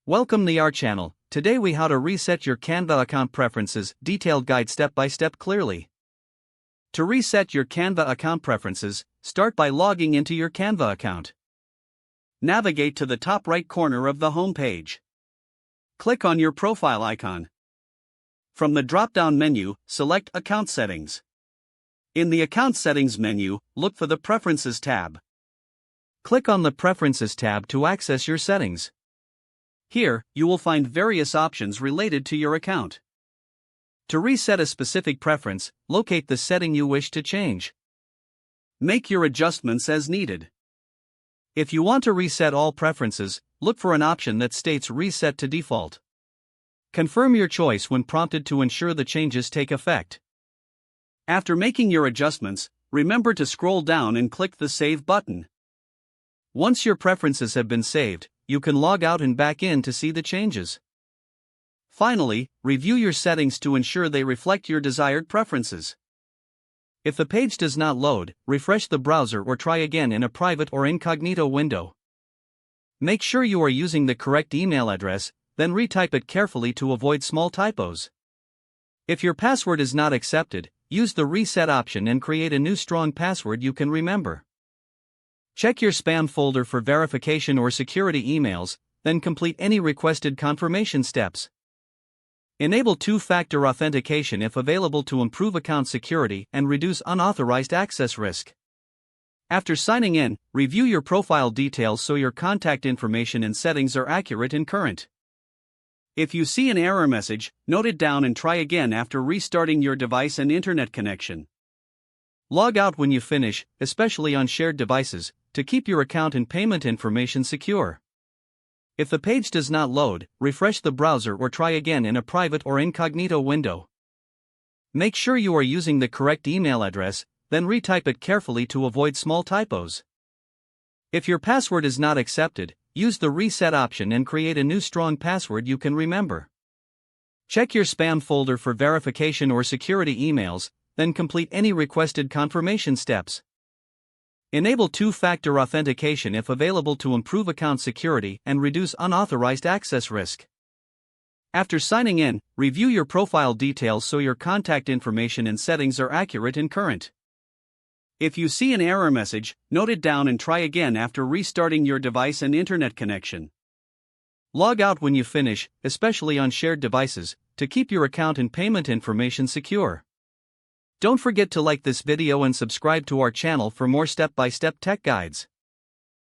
Welcome to our channel. Today we how to reset your Canva account preferences, detailed guide step by step clearly. To reset your Canva account preferences, start by logging into your Canva account. Navigate to the top right corner of the home page. Click on your profile icon. From the drop-down menu, select Account Settings. In the Account Settings menu, look for the Preferences tab. Click on the Preferences tab to access your settings. Here, you will find various options related to your account. To reset a specific preference, locate the setting you wish to change. Make your adjustments as needed. If you want to reset all preferences, look for an option that states Reset to Default. Confirm your choice when prompted to ensure the changes take effect. After making your adjustments, remember to scroll down and click the Save button. Once your preferences have been saved, you can log out and back in to see the changes. Finally, review your settings to ensure they reflect your desired preferences. If the page does not load, refresh the browser or try again in a private or incognito window. Make sure you are using the correct email address, then retype it carefully to avoid small typos. If your password is not accepted, use the reset option and create a new strong password you can remember. Check your spam folder for verification or security emails, then complete any requested confirmation steps. Enable two-factor authentication if available to improve account security and reduce unauthorized access risk. After signing in, review your profile details so your contact information and settings are accurate and current. If you see an error message, note it down and try again after restarting your device and internet connection. Log out when you finish, especially on shared devices, to keep your account and payment information secure. If the page does not load, refresh the browser or try again in a private or incognito window. Make sure you are using the correct email address, then retype it carefully to avoid small typos. If your password is not accepted, use the reset option and create a new strong password you can remember. Check your spam folder for verification or security emails, then complete any requested confirmation steps. Enable two-factor authentication if available to improve account security and reduce unauthorized access risk. After signing in, review your profile details so your contact information and settings are accurate and current. If you see an error message, note it down and try again after restarting your device and internet connection. Log out when you finish, especially on shared devices, to keep your account and payment information secure. Don't forget to like this video and subscribe to our channel for more step-by-step tech guides.